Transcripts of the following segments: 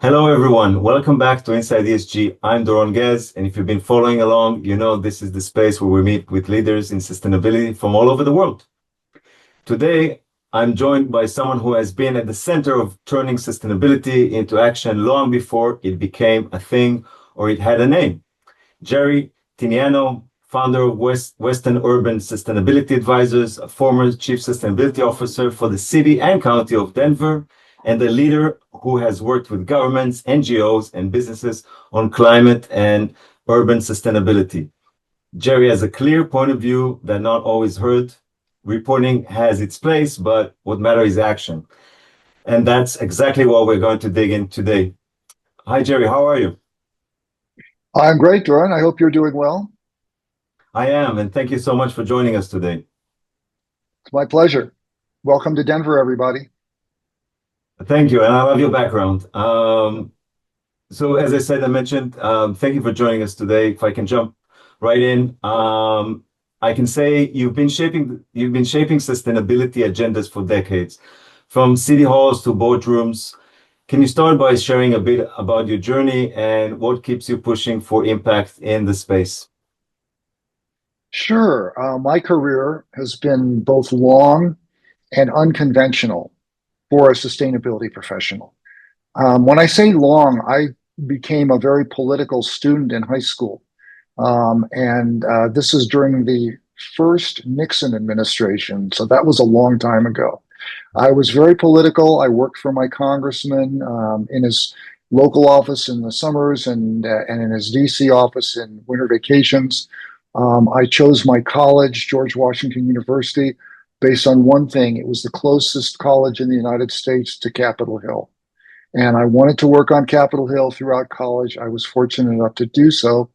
Hello, everyone. Welcome back to Inside ESG. I'm Doron, and if you've been following along, you know this is the space where we meet with leaders in sustainability from all over the world. Today, I'm joined by someone who has been at the center of turning sustainability into action long before it became a thing or it had a name. Jerry Tinianow, founder of Western Urban Sustainability Advisors, a former chief sustainability officer for the city and county of Denver, and a leader who has worked with governments, NGOs, and businesses on climate and urban sustainability. Jerry has a clear point of view that not always heard. Reporting has its place, but what matters is action. And that's exactly what we're going to dig in today. Hi, Jerry. How are you? I'm great, Doron. I hope you're doing well. I am, and thank you so much for joining us today. It's my pleasure. Welcome to Denver, everybody. Thank you, and I love your background. So as I said, I mentioned, thank you for joining us today. If I can jump right in, I can say you've been shaping sustainability agendas for decades, from city halls to boardrooms. Can you start by sharing a bit about your journey and what keeps you pushing for impact in the space? Sure. My career has been both long and unconventional for a sustainability professional. When I say long, I became a very political student in high school. And this is during the first Nixon administration. So that was a long time ago. I was very political. I worked for my congressman in his local office in the summers and in his DC office in winter vacations. I chose my college, George Washington University, based on one thing. It was the closest college in the United States to Capitol Hill. And I wanted to work on Capitol Hill throughout college. I was fortunate enough to do so.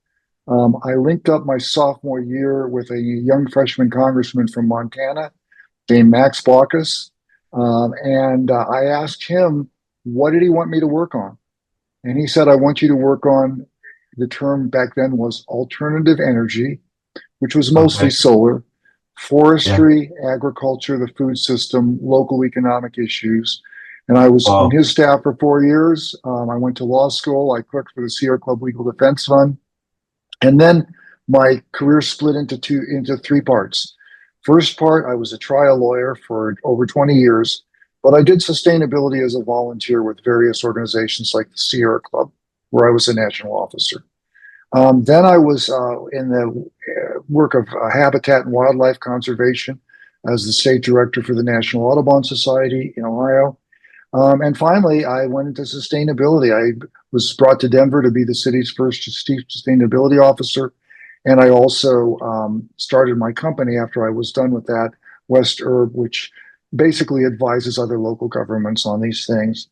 I linked up my sophomore year with a young freshman congressman from Montana named Max Baucus. And I asked him, what did he want me to work on? And he said, I want you to work on, the term back then was alternative energy, which was mostly solar, forestry, agriculture, the food system, local economic issues. And I was on his staff for 4 years. I went to law school. I clerked for the Sierra Club Legal Defense Fund. And then my career split into three parts. First part, I was a trial lawyer for over 20 years, but I did sustainability as a volunteer with various organizations like the Sierra Club, where I was a national officer. Then I was in the work of habitat and wildlife conservation as the state director for the National Audubon Society in Ohio. And finally, I went into sustainability. I was brought to Denver to be the city's first chief sustainability officer. And I also started my company after I was done with that, West Urb, which basically advises other local governments on these things.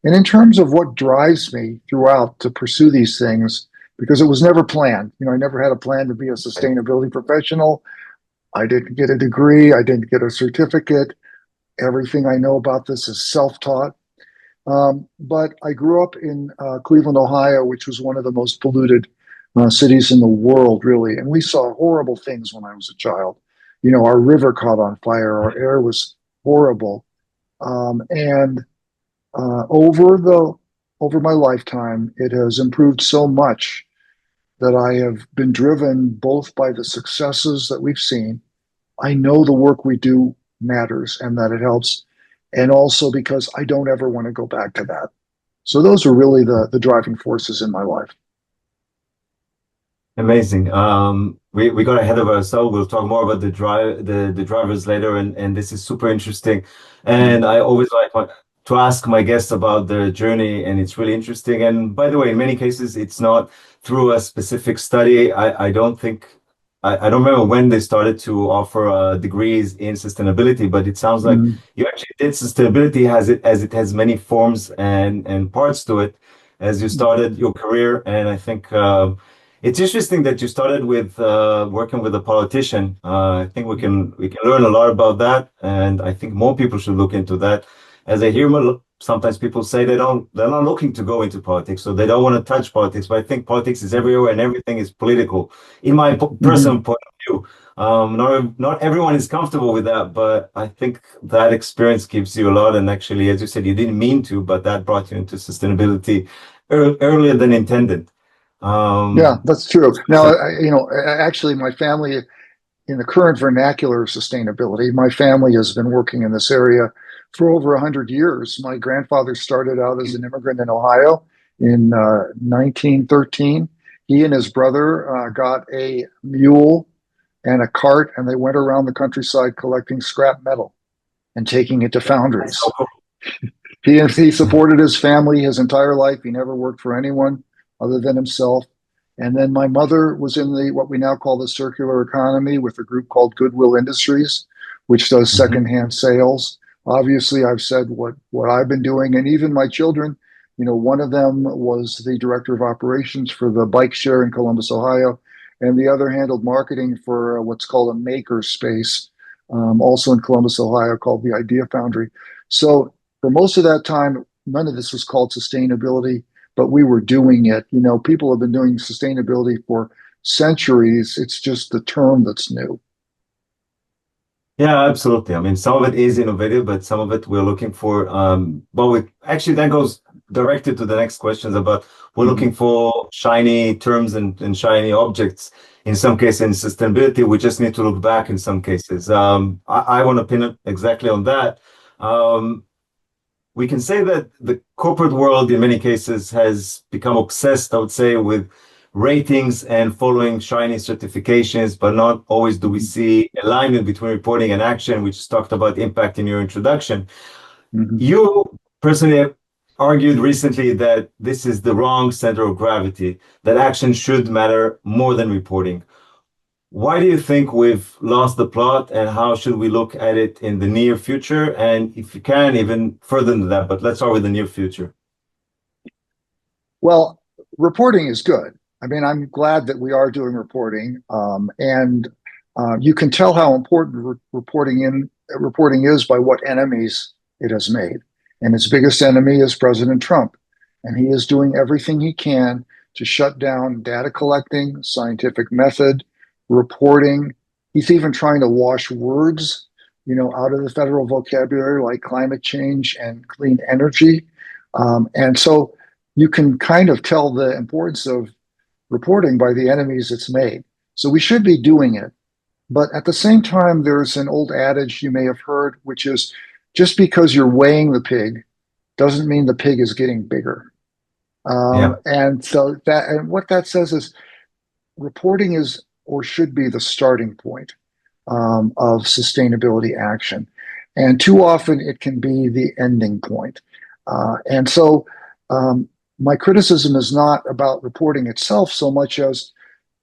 And in terms of what drives me throughout to pursue these things, because it was never planned. I never had a plan to be a sustainability professional. I didn't get a degree. I didn't get a certificate. Everything I know about this is self-taught. But I grew up in Cleveland, Ohio, which was one of the most polluted cities in the world, really. And we saw horrible things when I was a child. Our river caught on fire. Our air was horrible. And over my lifetime, it has improved so much that I have been driven both by the successes that we've seen. I know the work we do matters and that it helps, and also because I don't ever want to go back to that. So those are really the driving forces in my life. Amazing. We got ahead of ourselves. We'll talk more about the drivers later, and this is super interesting. And I always like to ask my guests about their journey, and it's really interesting. And by the way, in many cases, it's not through a specific study. I don't remember when they started to offer degrees in sustainability, but it sounds like you actually did sustainability as it has many forms and parts to it as you started your career. And I think it's interesting that you started with working with a politician. I think we can learn a lot about that, and I think more people should look into that. As I hear sometimes people say they're not looking to go into politics, so they don't want to touch politics. But I think politics is everywhere and everything is political. In my personal point of view, not everyone is comfortable with that, but I think that experience gives you a lot. And actually, as you said, you didn't mean to, but that brought you into sustainability earlier than intended. Yeah, that's true. Now, actually, my family, in the current vernacular of sustainability, my family has been working in this area for over 100 years. My grandfather started out as an immigrant in Ohio in 1913. He and his brother got a mule and a cart, and they went around the countryside collecting scrap metal and taking it to foundries. He supported his family his entire life. He never worked for anyone other than himself. And then my mother was in what we now call the circular economy with a group called Goodwill Industries, which does secondhand sales. Obviously, I've said what I've been doing, and even my children. One of them was the director of operations for the bike share in Columbus, Ohio, and the other handled marketing for what's called a maker space, also in Columbus, Ohio, called the Idea Foundry. So for most of that time, none of this was called sustainability, but we were doing it. People have been doing sustainability for centuries. It's just the term that's new. Yeah, absolutely. I mean, some of it is innovative, but some of it we're looking for. Actually, that goes directly to the next questions about we're looking for shiny terms and shiny objects. In some cases, in sustainability, we just need to look back in some cases. I want to pin it exactly on that. We can say that the corporate world, in many cases, has become obsessed, I would say, with ratings and following shiny certifications, but not always do we see alignment between reporting and action, which is talked about impact in your introduction. You personally argued recently that this is the wrong center of gravity, that action should matter more than reporting. Why do you think we've lost the plot, and how should we look at it in the near future? And if you can, even further than that, but let's start with the near future. Well, reporting is good. I mean, I'm glad that we are doing reporting, and you can tell how important reporting is by what enemies it has made. And its biggest enemy is President Trump, and he is doing everything he can to shut down data collecting, scientific method, reporting. He's even trying to wash words, out of the federal vocabulary, like climate change and clean energy. And so you can kind of tell the importance of reporting by the enemies it's made. So we should be doing it. But at the same time, there's an old adage you may have heard, which is just because you're weighing the pig doesn't mean the pig is getting bigger. And so what that says is reporting is or should be the starting point of sustainability action. And too often it can be the ending point. And so my criticism is not about reporting itself so much as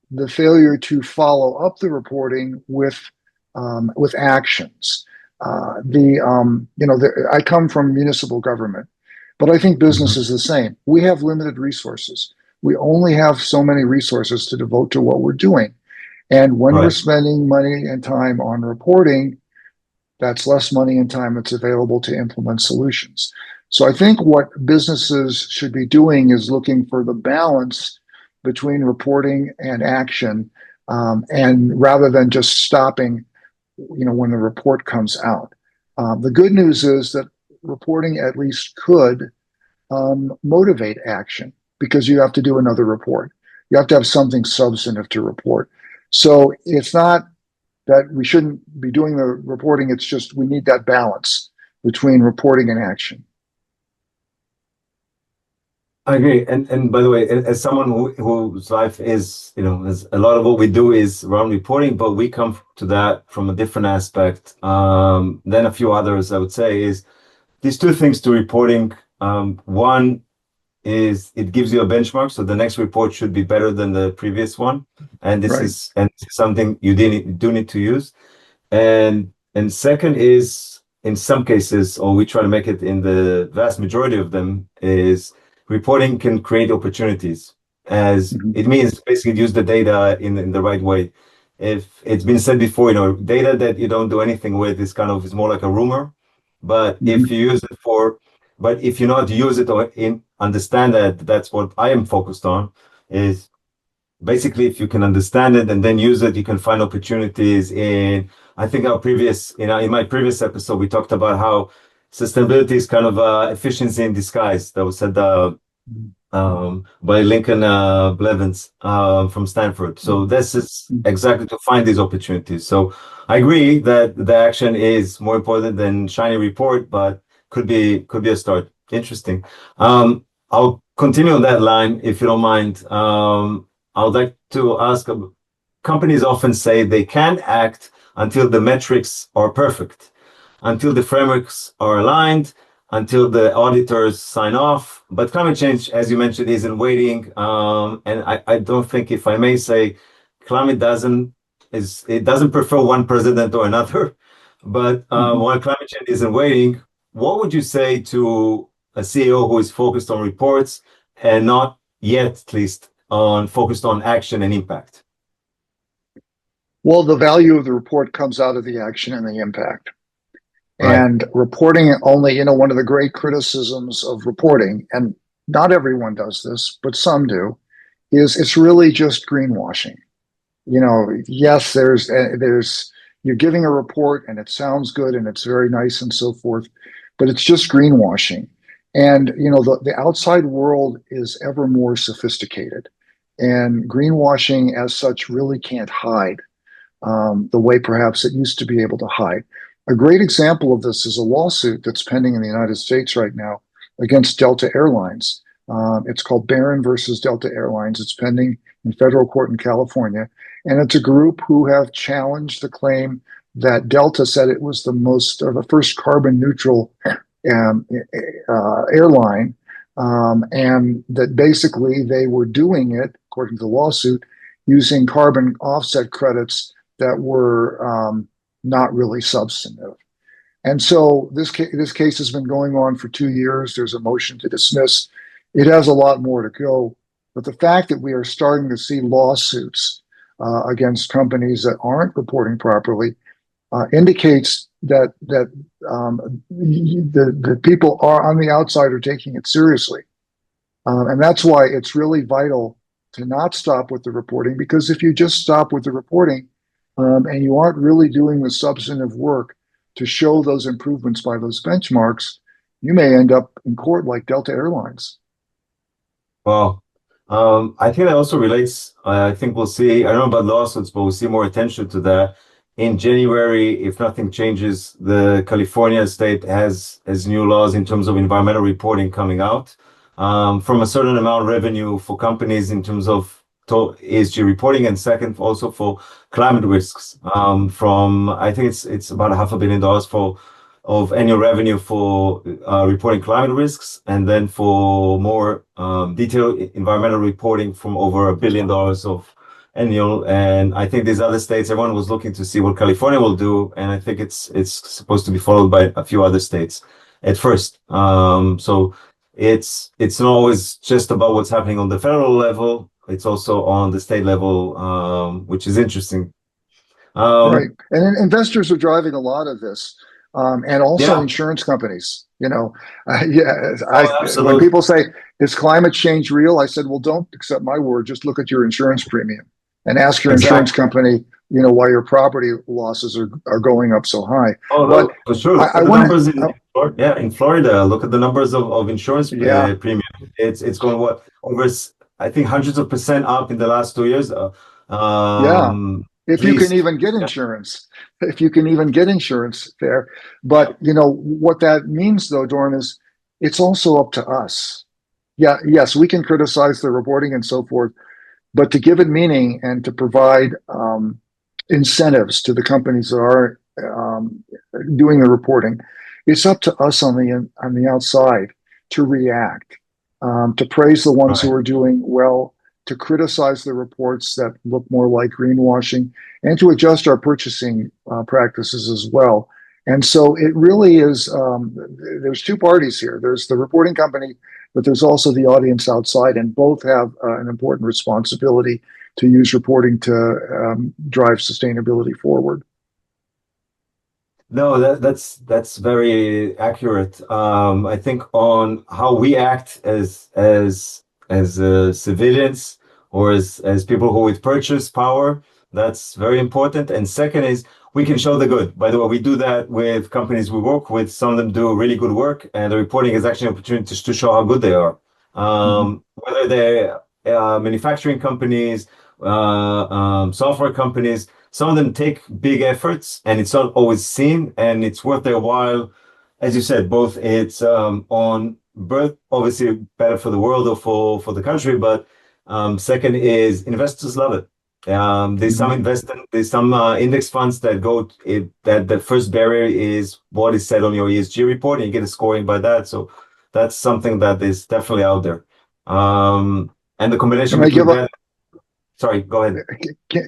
the failure to follow up the reporting with actions. I come from municipal government, but I think business is the same. We have limited resources. We only have so many resources to devote to what we're doing. And when we're spending money and time on reporting, that's less money and time that's available to implement solutions. So I think what businesses should be doing is looking for the balance between reporting and action, and rather than just stopping, when the report comes out. The good news is that reporting at least could motivate action, because you have to do another report. You have to have something substantive to report. So it's not that we shouldn't be doing the reporting, it's just we need that balance between reporting and action. I agree. And by the way, as someone whose life is, as a lot of what we do is around reporting, but we come to that from a different aspect than a few others, I would say, is these two things to reporting. One is it gives you a benchmark, so the next report should be better than the previous one, and this is something you do need to use. And second is, in some cases, or we try to make it in the vast majority of them, is reporting can create opportunities, as it means basically use the data in the right way. If it's been said before, data that you don't do anything with is more like a rumor, but if you use it for But if you know how to use it or understand that, that's what I am focused on, is basically if you can understand it and then use it, you can find opportunities in, I think in my previous episode, we talked about how sustainability is kind of efficiency in disguise. That was said by Lincoln Blevins from Stanford. So this is exactly to find these opportunities. So I agree that the action is more important than shiny report, but could be a start. Interesting. I'll continue on that line if you don't mind. I would like to ask, companies often say they can't act until the metrics are perfect, until the frameworks are aligned, until the auditors sign off. But climate change, as you mentioned, isn't waiting. And I don't think, if I may say, climate doesn't prefer one president or another. But while climate change isn't waiting, what would you say to a CEO who is focused on reports and not yet, at least, focused on action and impact? Well, the value of the report comes out of the action and the impact. Right. And reporting only, one of the great criticisms of reporting, and not everyone does this, but some do, is it's really just greenwashing. Yes, there's you're giving a report and it sounds good and it's very nice and so forth, but it's just greenwashing. And the outside world is ever more sophisticated, and greenwashing as such really can't hide the way perhaps it used to be able to hide. A great example of this is a lawsuit that's pending in the United States right now against Delta Airlines. It's called Barron versus Delta Airlines. It's pending in federal court in California. And it's a group who have challenged the claim that Delta said it was the first carbon neutral airline. And that basically they were doing it, according to the lawsuit, using carbon offset credits that were not really substantive. And so this case has been going on for 2 years. There's a motion to dismiss. It has a lot more to go. But the fact that we are starting to see lawsuits against companies that aren't reporting properly indicates that the people are on the outside are taking it seriously. And that's why it's really vital to not stop with the reporting, because if you just stop with the reporting, and you aren't really doing the substantive work to show those improvements by those benchmarks, you may end up in court like Delta Airlines. Well, I think that also relates. I think we'll see, I don't know about lawsuits, but we'll see more attention to that. In January, if nothing changes, the California state has new laws in terms of environmental reporting coming out from a certain amount of revenue for companies in terms of ESG reporting, and second, also for climate risks. From I think it's about $500 million of annual revenue for reporting climate risks, and then for more detailed environmental reporting from over $1 billion of annual. And I think these other states, everyone was looking to see what California will do, and I think it's supposed to be followed by a few other states at first. So it's not always just about what's happening on the federal level. It's also on the state level, which is interesting. Right. And investors are driving a lot of this. And also Yeah. insurance companies, Absolutely. when people say, is climate change real? I said, well, don't accept my word. Just look at your insurance premium and ask your insurance company, why your property losses are going up so high. Oh, no, for sure. In Florida, look at the numbers of insurance premium. It's going over, I think, hundreds of percent up in the last 2 years. If you can even get insurance, there. But what that means, though, Doron, is it's also up to us. Yeah, yes, we can criticize the reporting and so forth, but to give it meaning and to provide incentives to the companies that are doing the reporting, it's up to us on the outside to react, to praise the ones who are doing well, to criticize the reports that look more like greenwashing, and to adjust our purchasing practices as well. And so it really is, there's two parties here. There's the reporting company, but there's also the audience outside, and both have an important responsibility to use reporting to drive sustainability forward. No, that's very accurate. I think on how we act as civilians or as people who with purchase power, that's very important. And second is we can show the good. By the way, we do that with companies we work with. Some of them do really good work, and the reporting is actually an opportunity to show how good they are. Mhm. Whether they're manufacturing companies, software companies. Some of them take big efforts and it's not always seen and it's worth their while. As you said, both it's on birth, obviously better for the world or for the country, but second is investors love it. Mhm. There's some index funds that that the first barrier is what is said on your ESG report and you get a scoring by that. So that's something that is definitely out there. And the combination Can I between give a that, sorry, go ahead.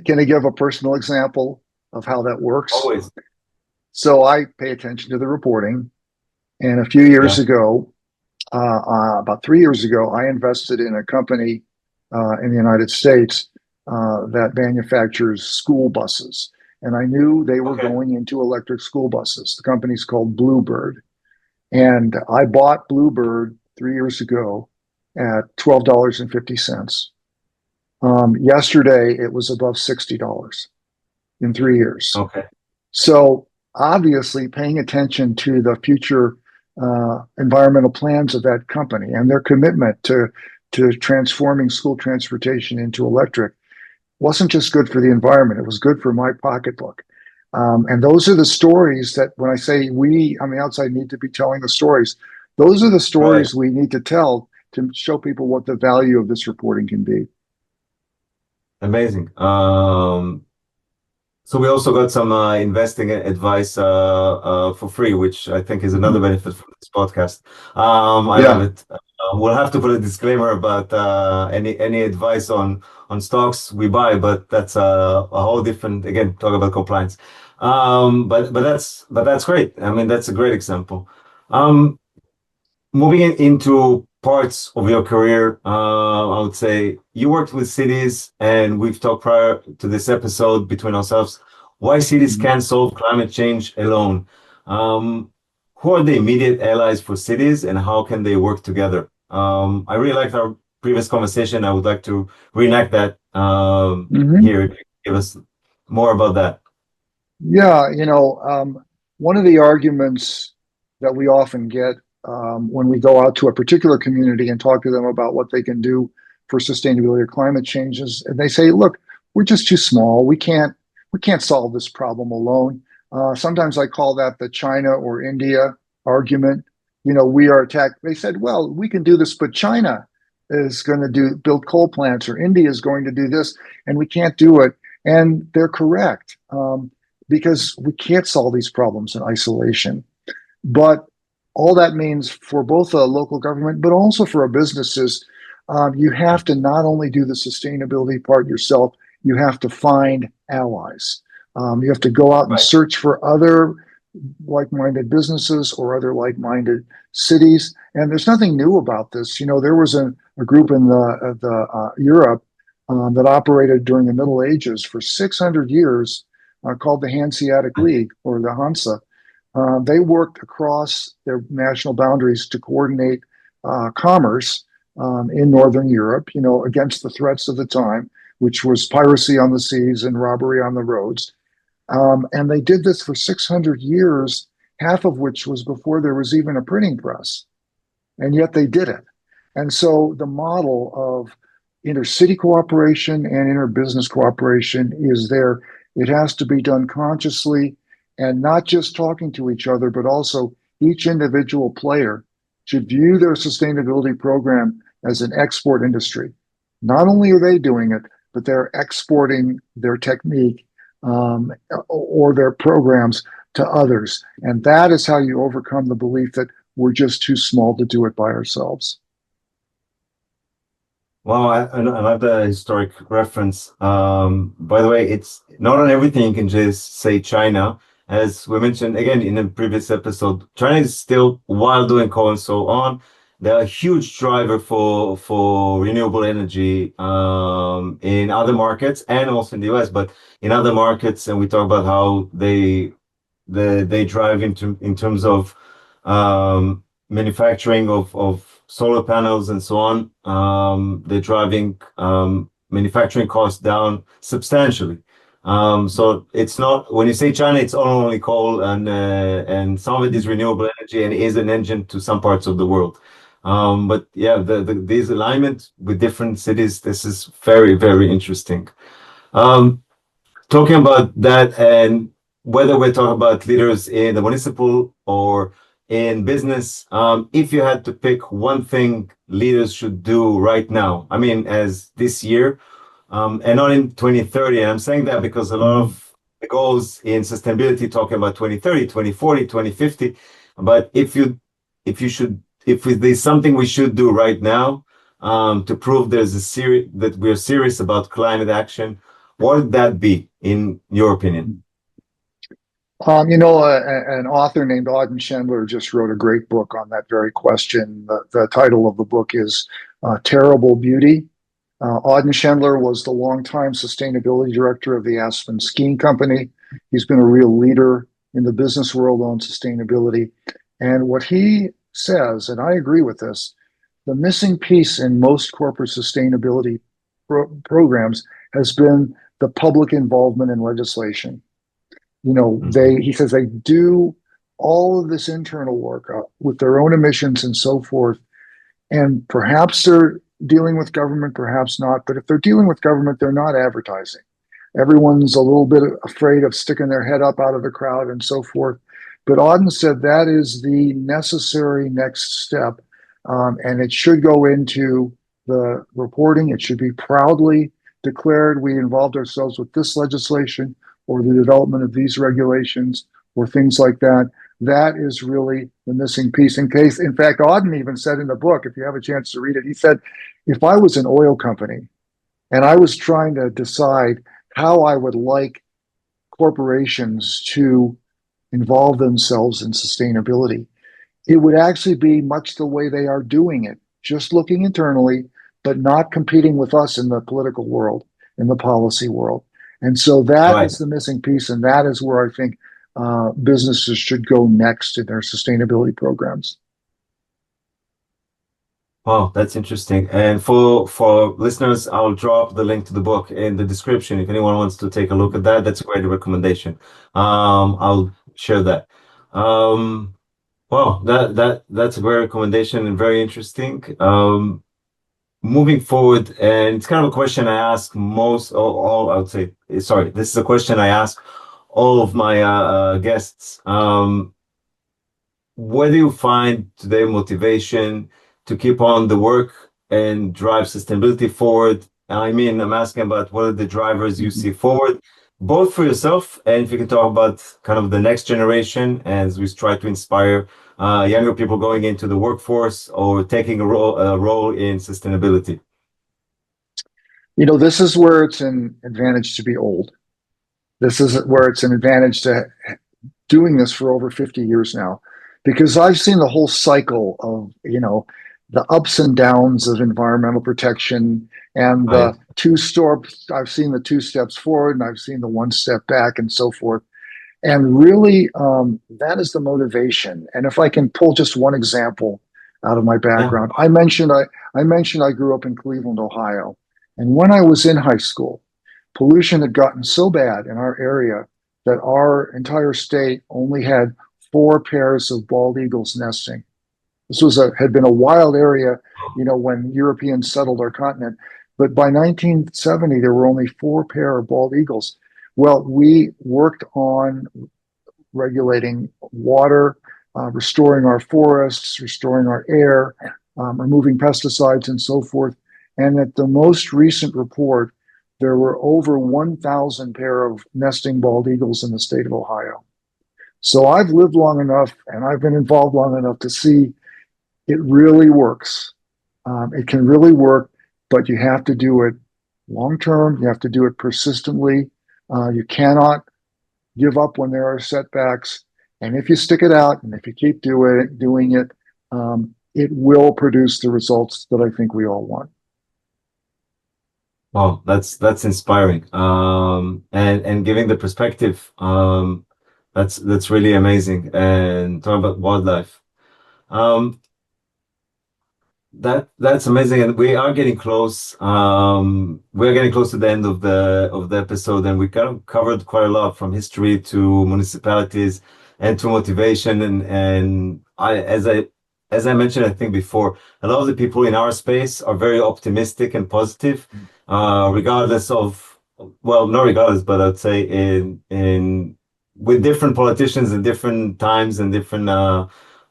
can I give a personal example of how that works? Always. So I pay attention to the reporting, and a few years Yeah. ago, about 3 years ago, I invested in a company in the United States that manufactures school buses. And I knew they were Okay. going into electric school buses. The company's called Bluebird. And I bought Bluebird 3 years ago at $12.50. Yesterday, it was above $60 in 3 years. Okay. So obviously, paying attention to the future environmental plans of that company and their commitment to transforming school transportation into electric wasn't just good for the environment; it was good for my pocketbook. And those are the stories that, when I say we on the outside need to be telling the stories, those are the Right. stories we need to tell to show people what the value of this reporting can be. Amazing. So we also got some investing advice for free, which I think is another benefit from this podcast. I love Yeah. it. We'll have to put a disclaimer about any advice on stocks we buy, but that's a whole different, again, talk about compliance. But that's great. I mean, that's a great example. Um, Moving into parts of your career, I would say you worked with cities, and we've talked prior to this episode between ourselves why cities Mhm. can't solve climate change alone. Who are the immediate allies for cities, and how can they work together? I really liked our previous conversation. I would like to reenact that Mhm. here. Give us more about that. Yeah, one of the arguments that we often get when we go out to a particular community and talk to them about what they can do for sustainability or climate changes, and they say, "Look, we're just too small. We can't solve this problem alone." Sometimes I call that the China or India argument. We are attacked. They said, "Well, we can do this, but China is going to build coal plants, or India is going to do this, and we can't do it." And they're correct. Because we can't solve these problems in isolation. But all that means for both a local government, but also for our businesses, you have to not only do the sustainability part yourself, you have to find allies. You have to go out and Right. search for other like-minded businesses or other like-minded cities. And there's nothing new about this. There was a group in the Europe that operated during the Middle Ages for 600 years, called the Hanseatic League or the Hansa. They worked across their national boundaries to coordinate commerce in Northern Europe, against the threats of the time, which was piracy on the seas and robbery on the roads. And they did this for 600 years, half of which was before there was even a printing press. And yet they did it. And so the model of intercity cooperation and interbusiness cooperation is there. It has to be done consciously and not just talking to each other, but also each individual player should view their sustainability program as an export industry. Not only are they doing it, but they're exporting their technique or their programs to others. And that is how you overcome the belief that we're just too small to do it by ourselves. Well, I love the historic reference. By the way, it's not on everything you can just say China. As we mentioned again in the previous episode, China is still, while doing coal and so on, they're a huge driver for renewable energy in other markets and also in the US, but in other markets, and we talk about how they drive in terms of manufacturing of solar panels and so on. They're driving manufacturing costs down substantially. So it's not, when you say China, it's only coal, and some of it is renewable energy and is an engine to some parts of the world. But yeah, these alignment with different cities, this is very, very interesting. Talking about that, and whether we're talking about leaders in the municipal or in business, if you had to pick one thing leaders should do right now, I mean, as this year, and not in 2030. And I'm saying that because a lot of the goals in sustainability talking about 2030, 2040, 2050. But if there's something we should do right now, to prove that we're serious about climate action, what would that be, in your opinion? An author named Auden Schendler just wrote a great book on that very question. The title of the book is Terrible Beauty. Auden Schendler was the longtime sustainability director of the Aspen Skiing Company. He's been a real leader in the business world on sustainability. And what he says, and I agree with this, the missing piece in most corporate sustainability programs has been the public involvement in legislation. He says they do all of this internal work with their own emissions and so forth. And perhaps they're dealing with government, perhaps not. But if they're dealing with government, they're not advertising. Everyone's a little bit afraid of sticking their head up out of the crowd and so forth. But Auden said that is the necessary next step. And it should go into the reporting. It should be proudly declared we involved ourselves with this legislation or the development of these regulations or things like that. That is really the missing piece. In fact, Auden even said in the book, if you have a chance to read it, he said, if I was an oil company and I was trying to decide how I would like corporations to involve themselves in sustainability, it would actually be much the way they are doing it, just looking internally, but not competing with us in the political world, in the policy world. And so that is the missing piece, and that is where I think businesses should go next in their sustainability programs. Wow, that's interesting. And for listeners, I'll drop the link to the book in the description. If anyone wants to take a look at that, that's a great recommendation. I'll share that. Wow, that's a great recommendation and very interesting. Moving forward, and it's kind of a question I ask all I would say, sorry, this is a question I ask all of my guests. Where do you find today motivation to keep on the work and drive sustainability forward? I mean, I'm asking about what are the drivers you see forward, both for yourself, and if you can talk about kind of the next generation as we try to inspire younger people going into the workforce or taking a role in sustainability. This is where it's an advantage to be old. This is where it's an advantage to doing this for over 50 years now, because I've seen the whole cycle of, the ups and downs of environmental protection and the I've seen the 2 steps forward and I've seen the 1 step back and so forth. And really, that is the motivation. And if I can pull just one example out of my background, I mentioned I grew up in Cleveland, Ohio. And when I was in high school, pollution had gotten so bad in our area that our entire state only had 4 pairs of bald eagles nesting. This had been a wild area, when Europeans settled our continent. But by 1970, there were only 4 pair of bald eagles. Well, we worked on regulating water, restoring our forests, restoring our air, removing pesticides and so forth. And at the most recent report, there were over 1,000 pair of nesting bald eagles in the state of Ohio. So I've lived long enough and I've been involved long enough to see it really works. It can really work, but you have to do it long term. You have to do it persistently. You cannot give up when there are setbacks. And if you stick it out and if you keep doing it, it will produce the results that I think we all want. Wow, that's inspiring. And giving the perspective That's really amazing. And talking about wildlife. Um, that's amazing, and we are getting close. We're getting close to the end of the episode, and we kind of covered quite a lot from history to municipalities and to motivation. And as I mentioned, I think before, a lot of the people in our space are very optimistic and positive, regardless of, well, not regardless, but I'd say in with different politicians in different times and different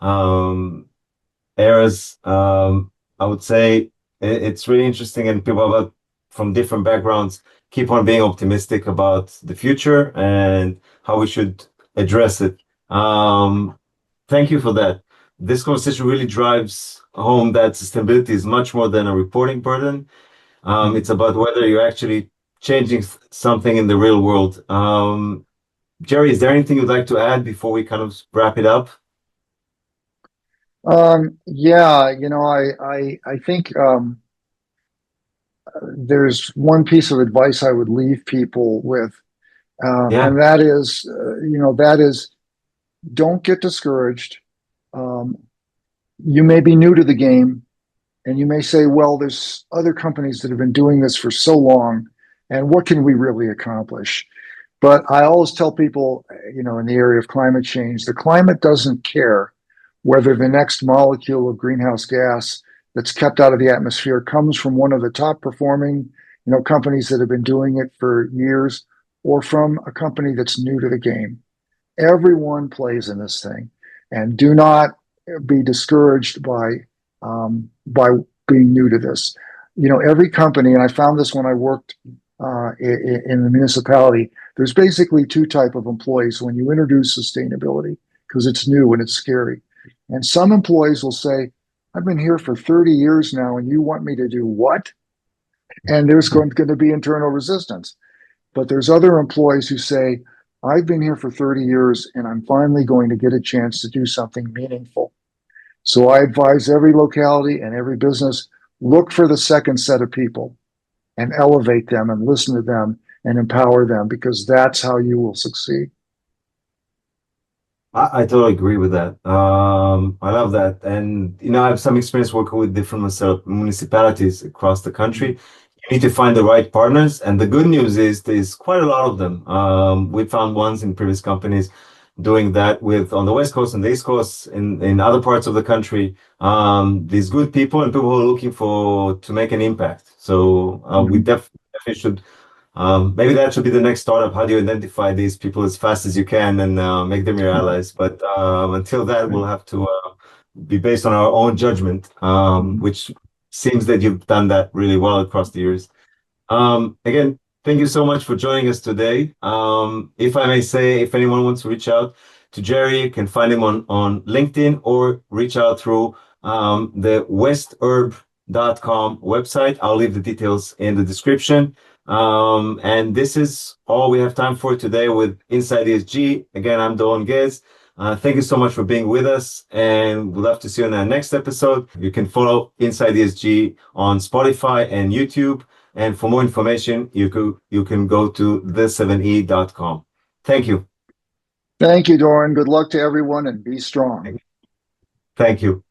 um eras. I would say it's really interesting, and people from different backgrounds keep on being optimistic about the future and how we should address it. Thank you for that. This conversation really drives home that sustainability is much more than a reporting burden. It's about whether you're actually changing something in the real world. Jerry, is there anything you'd like to add before we kind of wrap it up? Yeah, I think there's one piece of advice I would leave people with, Yeah. and that is don't get discouraged. Um, you may be new to the game, and you may say, well, there's other companies that have been doing this for so long, and what can we really accomplish? But I always tell people, in the area of climate change, the climate doesn't care whether the next molecule of greenhouse gas that's kept out of the atmosphere comes from one of the top performing, companies that have been doing it for years, or from a company that's new to the game. Everyone plays in this thing, and do not be discouraged by being new to this. Every company, and I found this when I worked in the municipality. There's basically two type of employees when you introduce sustainability, because it's new and it's scary. And some employees will say, I've been here for 30 years now, and you want me to do what? And there's going to be internal resistance. But there's other employees who say, I've been here for 30 years, and I'm finally going to get a chance to do something meaningful. So I advise every locality and every business, look for the second set of people and elevate them and listen to them and empower them, because that's how you will succeed. I totally agree with that. I love that. And, I have some experience working with different municipalities across the country. You need to find the right partners. And the good news is there's quite a lot of them. We found ones in previous companies doing that with on the West Coast and the East Coast in other parts of the country. These good people and people who are looking to make an impact. So we definitely should. Maybe that should be the next startup. How do you identify these people as fast as you can and make them your allies? But until that, we'll have to be based on our own judgment, which seems that you've done that really well across the years. Again, thank you so much for joining us today. If I may say, if anyone wants to reach out to Jerry, you can find him on LinkedIn or reach out through the westherb.com website. I'll leave the details in the description. And this is all we have time for today with Inside ESG. Again, I'm Doron Gez. Thank you so much for being with us, and we'd love to see you in the next episode. You can follow Inside ESG on Spotify and YouTube. And for more information, you can go to the7e.com. Thank you. Thank you, Doran. Good luck to everyone, and be strong. Thank you.